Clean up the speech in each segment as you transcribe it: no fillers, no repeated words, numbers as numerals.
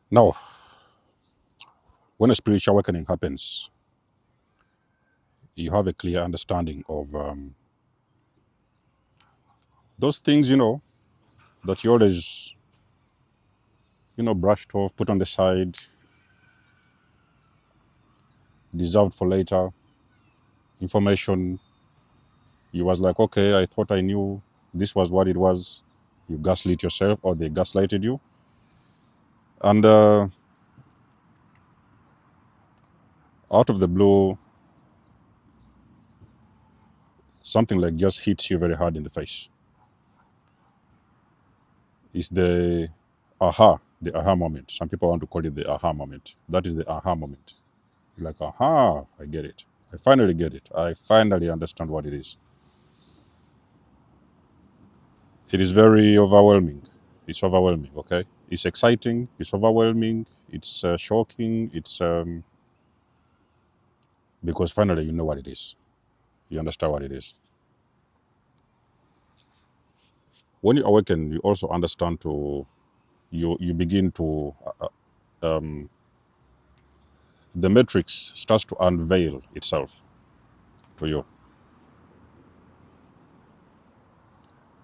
Now, when a spiritual awakening happens, you have a clear understanding of those things, that you always, brushed off, put on the side, reserved for later. Information, you was like, okay, I thought I knew this was what it was. You gaslit yourself, or they gaslighted you. And out of the blue, something like just hits you very hard in the face. It's the aha moment. Some people want to call it the aha moment. That is the aha moment. You're like, aha, I get it. I finally get it. I finally understand what it is. It is very overwhelming. It's overwhelming, okay? It's exciting. It's overwhelming. It's shocking. It's because finally you know what it is. You understand what it is. When you awaken, you also understand you begin to, the matrix starts to unveil itself to you.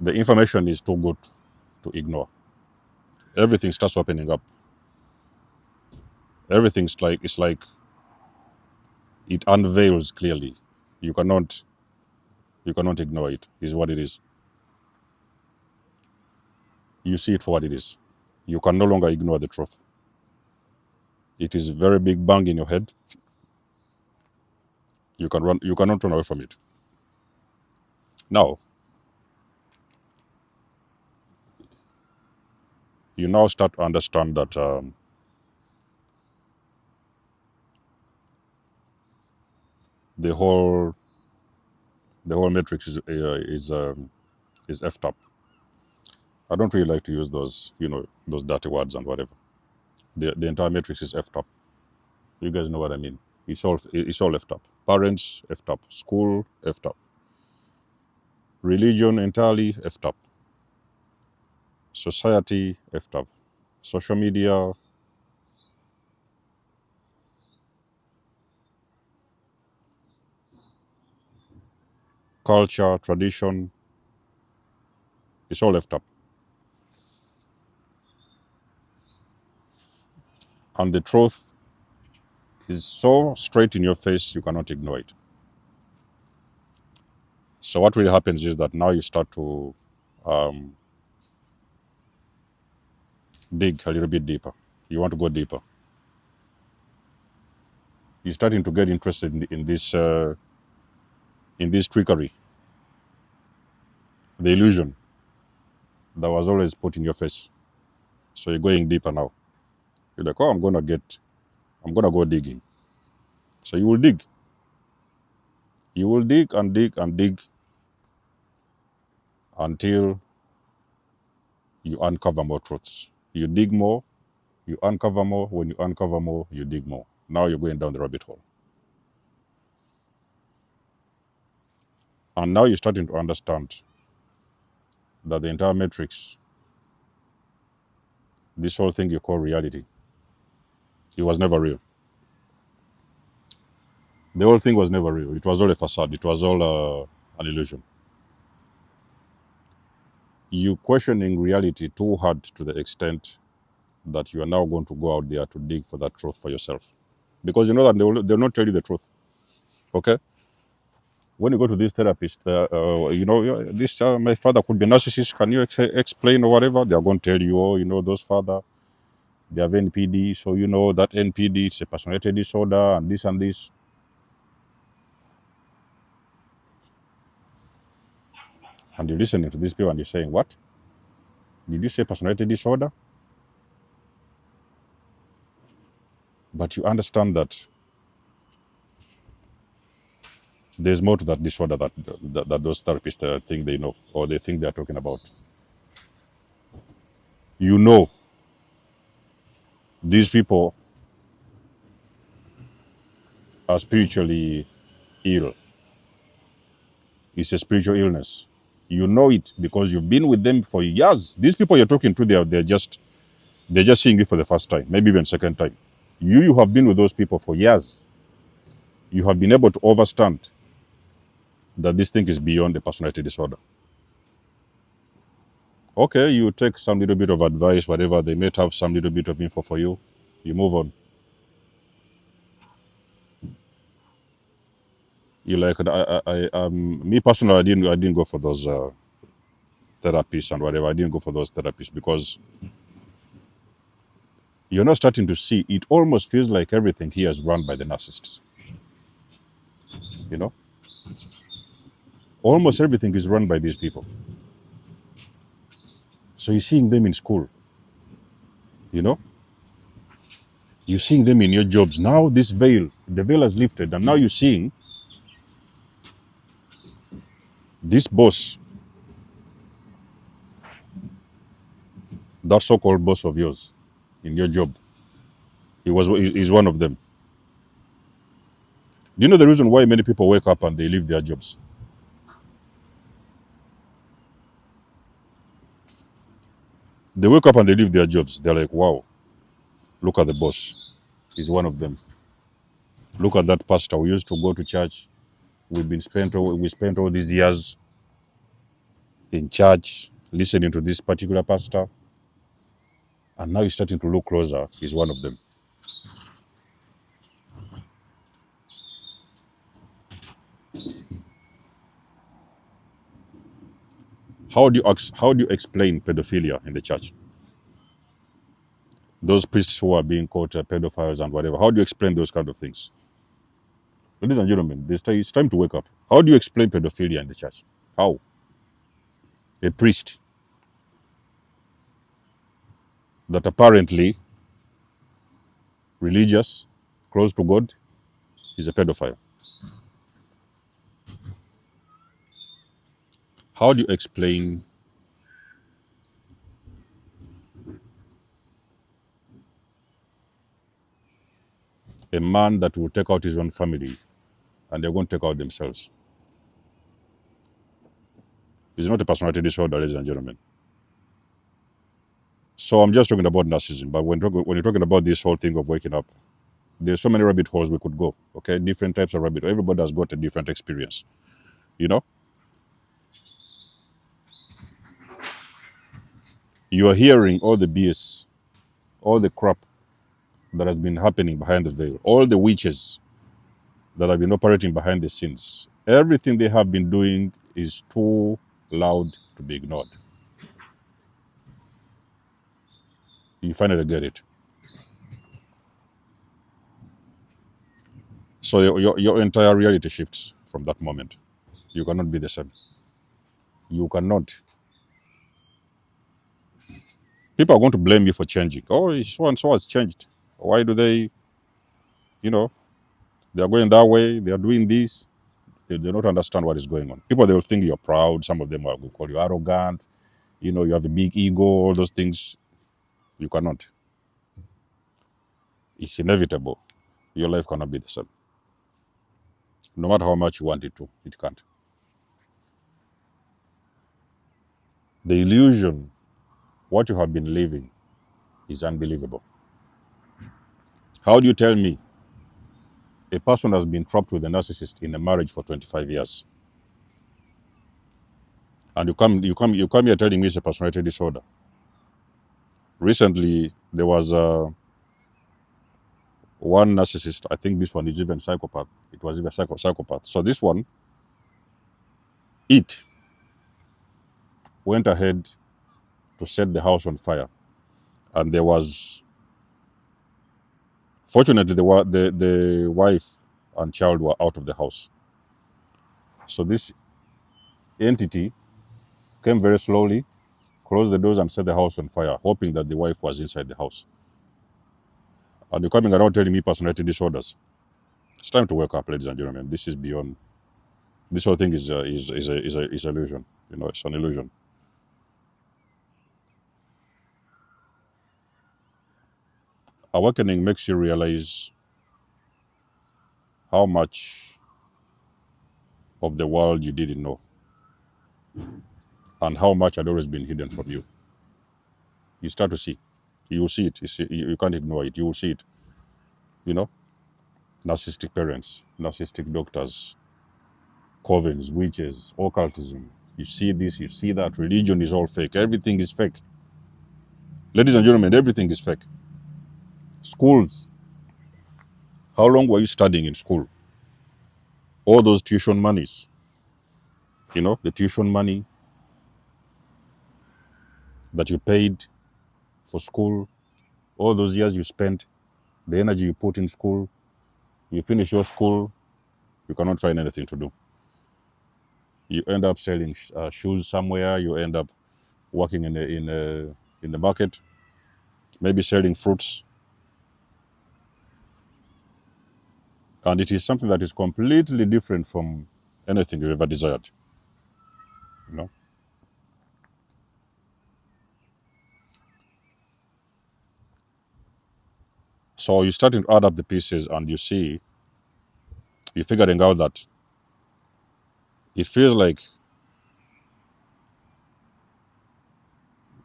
The information is too good to ignore. Everything starts opening up. It's like it unveils clearly. You cannot ignore it. Is what it is. You see it for what it is. You can no longer ignore the truth. It is a very big bang in your head. You cannot run away from it. Now, you now start to understand that the whole matrix is effed up. I don't really like to use those dirty words and whatever. The entire matrix is effed up. You guys know what I mean. It's all effed up. Parents effed up. School effed up. Religion entirely effed up. Society effed up. Social media, culture, tradition, it's all effed up. And the truth is so straight in your face, you cannot ignore it. So what really happens is that now you start to dig a little bit deeper. You want to go deeper. You're starting to get interested in this trickery, the illusion that was always put in your face. So you're going deeper now. You're like, oh, I'm gonna go digging. So you will dig. You will dig and dig and dig until you uncover more truths. You dig more, you uncover more. When you uncover more, you dig more. Now you're going down the rabbit hole. And now you're starting to understand that the entire matrix, this whole thing you call reality, it was never real. The whole thing was never real. It was all a facade. It was all an illusion. You questioning reality too hard to the extent that you are now going to go out there to dig for that truth for yourself. Because you know that they'll not tell you the truth. Okay? When you go to this therapist, this my father could be narcissist. Can you explain or whatever? They are going to tell you, oh, those father, they have NPD. So that NPD, it's a personality disorder and this and this. And you're listening to these people and you're saying, what? Did you say personality disorder? But you understand that there's more to that disorder that those therapists think they know, or they think they're talking about. These people are spiritually ill. It's a spiritual illness. You know it because you've been with them for years. These people you're talking to, they're just They're just seeing it for the first time, maybe even second time. You have been with those people for years. You have been able to understand that this thing is beyond a personality disorder. Okay, you take some little bit of advice, whatever, they may have some little bit of info for you. You move on. You like, me personally, I didn't go for those therapists and whatever. I didn't go for those therapists because you're not starting to see. It almost feels like everything here is run by the narcissists. You know, almost everything is run by these people. So you're seeing them in school. You know, you're seeing them in your jobs. Now this veil, the veil has lifted, and now you're seeing this boss, that so-called boss of yours, in your job. He's one of them. Do you know the reason why many people wake up and they leave their jobs? They wake up and they leave their jobs. They're like, wow, look at the boss. He's one of them. Look at that pastor. We used to go to church. We spent all these years in church listening to this particular pastor. And now he's starting to look closer. He's one of them. How do you explain pedophilia in the church? Those priests who are being caught pedophiles and whatever. How do you explain those kind of things? Ladies and gentlemen, it's time to wake up. How do you explain pedophilia in the church? How? A priest that apparently religious, close to God, is a pedophile. How do you explain a man that will take out his own family and they're going to take out themselves? It's not a personality disorder, ladies and gentlemen. So I'm just talking about narcissism. But when you're talking about this whole thing of waking up, there's so many rabbit holes we could go. Okay, different types of rabbit. Everybody has got a different experience. You know, you are hearing all the BS, all the crap that has been happening behind the veil, all the witches that have been operating behind the scenes. Everything they have been doing is too loud to be ignored. You finally get it. So your entire reality shifts from that moment. You cannot be the same. You cannot. People are going to blame you for changing. Oh, so and so has changed. Why do they, you know, they are going that way, they are doing this. They do not understand what is going on. People, they will think you're proud. Some of them will call you arrogant. You know, you have a big ego, all those things. You cannot. It's inevitable. Your life cannot be the same. No matter how much you want it to, it can't. The illusion, what you have been living, is unbelievable. How do you tell me a person has been trapped with a narcissist in a marriage for 25 years? And you come here telling me it's a personality disorder. Recently, there was one narcissist. I think this one is even psychopath. It was even psychopath. So this one, it went ahead to set the house on fire, and there was, fortunately, the wife and child were out of the house. So this entity came very slowly, closed the doors, and set the house on fire, hoping that the wife was inside the house. And you're coming around telling me personality disorders. It's time to wake up, ladies and gentlemen. This is beyond. This whole thing is illusion. You know, it's an illusion. Awakening makes you realize how much of the world you didn't know, and how much had always been hidden from you. You start to see. You will see it. You can't ignore it. You will see it. You know, narcissistic parents, narcissistic doctors, covens, witches, occultism. You see this, you see that. Religion is all fake. Everything is fake. Ladies and gentlemen, everything is fake. Schools. How long were you studying in school? All those tuition monies. The tuition money that you paid for school, all those years you spent, the energy you put in school, you finish your school, you cannot find anything to do. You end up selling shoes somewhere. You end up working in the market, maybe selling fruits, and it is something that is completely different from anything you ever desired. You know. So you starting to add up the pieces, and you're figuring out that it feels like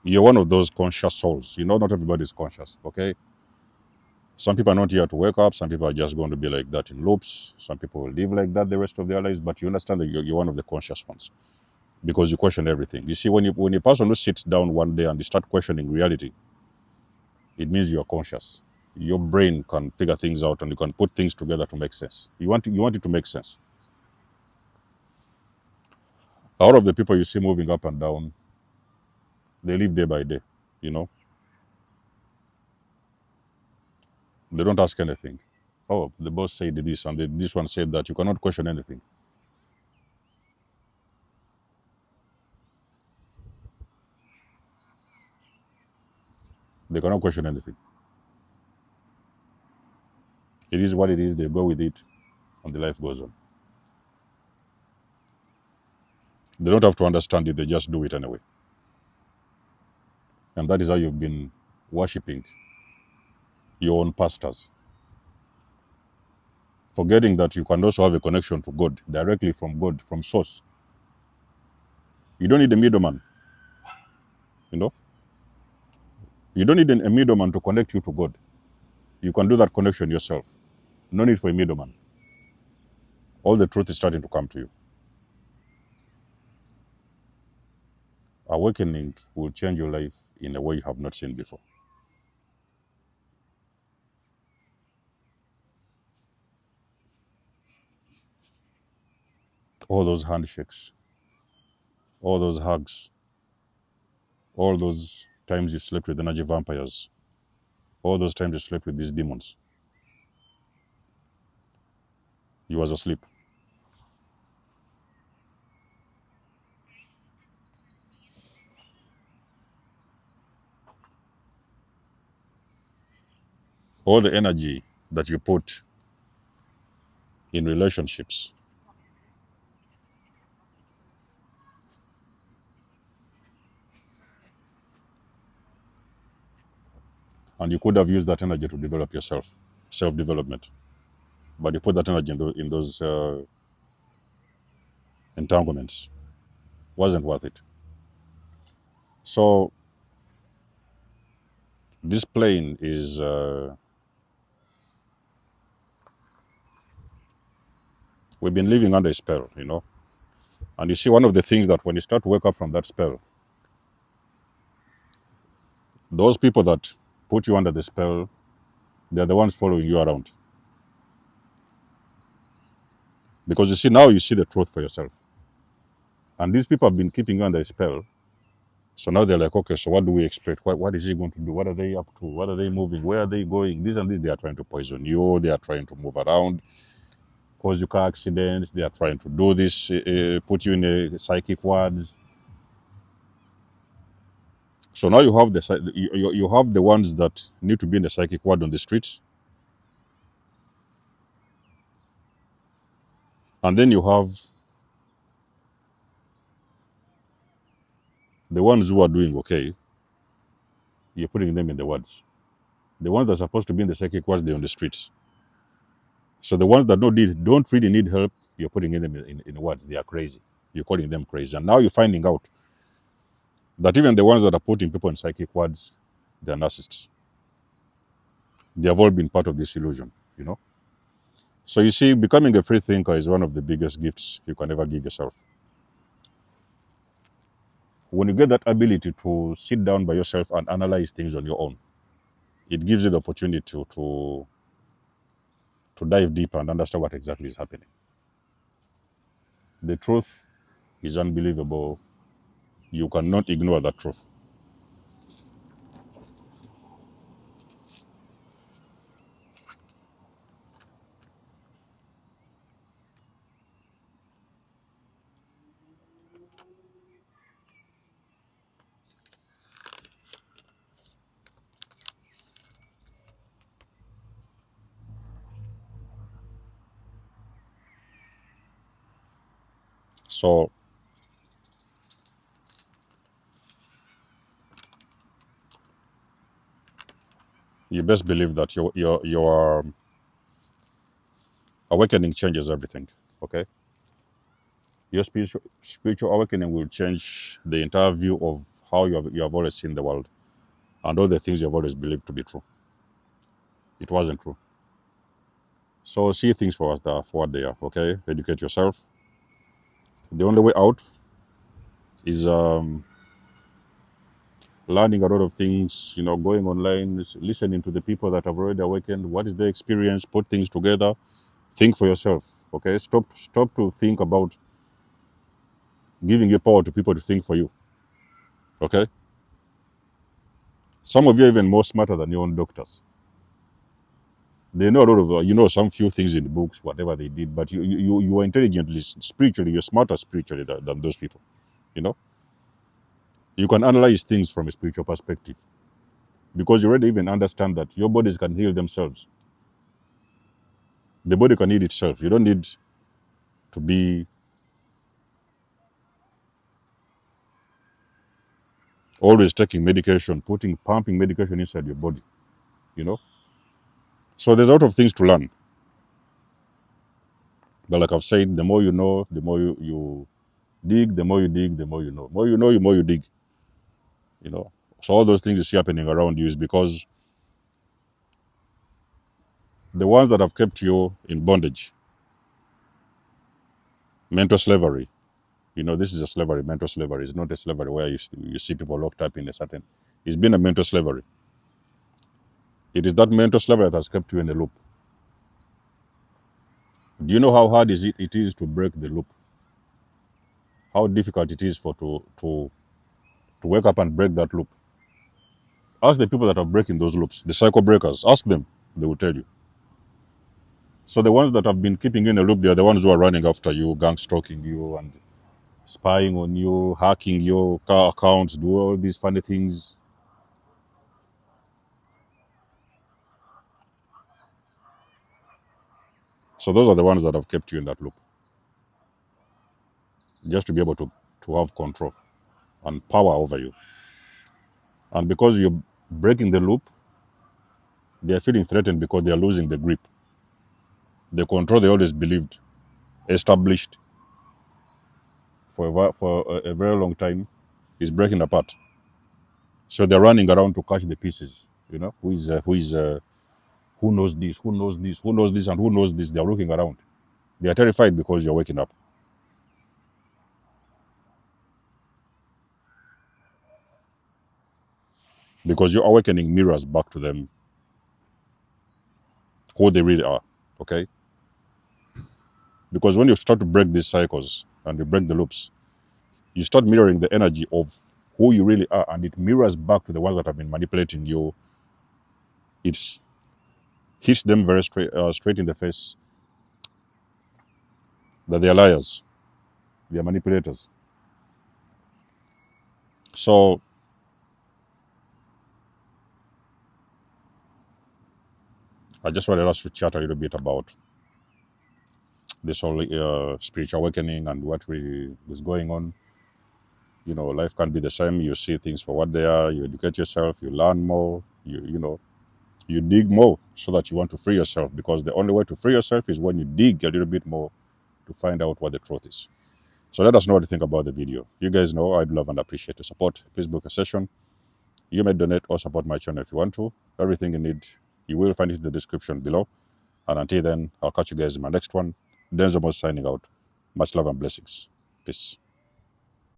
you're one of those conscious souls. Not everybody is conscious, okay? Some people are not here to wake up. Some people are just going to be like that in loops. Some people will live like that the rest of their lives, but you understand that you're one of the conscious ones because you question everything. You see, when a person who sits down one day and you start questioning reality, it means you're conscious. Your brain can figure things out and you can put things together to make sense. You want it to make sense. All of the people you see moving up and down, they live day by day, you know. They don't ask anything. Oh, the boss said this and this one said that. You cannot question anything. They cannot question anything. It is what it is. They go with it and the life goes on. They don't have to understand it. They just do it anyway. And that is how you've been worshipping your own pastors, forgetting that you can also have a connection to God, directly from God, from source. You don't need a middleman, you know. You don't need a middleman to connect you to God. You can do that connection yourself. No need for a middleman. All the truth is starting to come to you. Awakening will change your life in a way you have not seen before. All those handshakes, all those hugs, all those times you slept with energy vampires, all those times you slept with these demons, you was asleep. All the energy that you put in relationships, and you could have used that energy to develop yourself, self-development, but you put that energy in those entanglements. Wasn't worth it. So this plane is we've been living under a spell, and you see, one of the things that when you start to wake up from that spell, those people that put you under the spell, they're the ones following you around. Because you see, now you see the truth for yourself. And these people have been keeping you under a spell. So now they're like, okay, so what do we expect? What is he going to do? What are they up to? What are they moving? Where are they going? This and this, they are trying to poison you. They are trying to move around, cause you car accidents. They are trying to do this, put you in a psychic wards. So now you have you have the ones that need to be in the psychic ward on the streets. And then you have the ones who are doing okay. You're putting them in the wards. The ones that are supposed to be in the psychic wards, they're on the streets. So the ones that don't really need help, you're putting them in wards. They are crazy. You're calling them crazy. And now you're finding out that even the ones that are putting people in psychic wards, they're narcissists. They have all been part of this illusion, you know. So you see, becoming a free thinker is one of the biggest gifts you can ever give yourself. When you get that ability to sit down by yourself and analyze things on your own, it gives you the opportunity to dive deeper and understand what exactly is happening. The truth is unbelievable. You cannot ignore that truth. So you best believe that your awakening changes everything. Okay, your spiritual awakening will change the entire view of how you have always seen the world and all the things you have always believed to be true. It wasn't true. So see things for what they are. Okay, educate yourself. The only way out is learning a lot of things. You know, going online, listening to the people that have already awakened. What is their experience? Put things together. Think for yourself. Okay, stop to think about giving your power to people to think for you. Okay, some of you are even more smarter than your own doctors. They know a lot of some few things in the books, whatever they did, but you are intelligently, spiritually, you're smarter spiritually than those people. You know, you can analyze things from a spiritual perspective because you already even understand that your bodies can heal themselves. The body can heal itself. You don't need to be always taking medication, pumping medication inside your body. You know, so there's a lot of things to learn. But like I've said, the more you know, the more you dig. The more you dig, the more you know. More you know, the more you dig. You know, so all those things you see happening around you is because the ones that have kept you in bondage, mental slavery. You know, this is a slavery, mental slavery. It's not a slavery where you see people locked up in a certain. It's been a mental slavery. It is that mental slavery that has kept you in a loop. Do you know how hard it is to break the loop? How difficult it is to wake up and break that loop? Ask the people that are breaking those loops, the cycle breakers. Ask them; they will tell you. So the ones that have been keeping you in a loop, they are the ones who are running after you, gang stalking you, and spying on you, hacking your car accounts, do all these funny things. So those are the ones that have kept you in that loop, just to be able to have control and power over you. And because you're breaking the loop, they are feeling threatened because they are losing the grip. The control they always believed established for a very long time is breaking apart. So they're running around to catch the pieces. You know, who knows this, who knows this, who knows this, and who knows this. They're looking around. They are terrified because you're waking up. Because your awakening mirrors back to them who they really are. Okay? Because when you start to break these cycles and you break the loops, you start mirroring the energy of who you really are, and it mirrors back to the ones that have been manipulating you. It hits them very straight in the face that they are liars, they are manipulators. So I just wanted us to chat a little bit about this whole spiritual awakening and what really is going on. You know, life can't be the same. You see things for what they are. You educate yourself. You learn more. You dig more so that you want to free yourself, because the only way to free yourself is when you dig a little bit more to find out what the truth is. So let us know what you think about the video. You guys know I'd love and appreciate the support. Please book a session. You may donate or support my channel if you want to. Everything you need You will find it in the description below. And until then, I'll catch you guys in my next one. Denzel was signing out. Much love and blessings. Peace.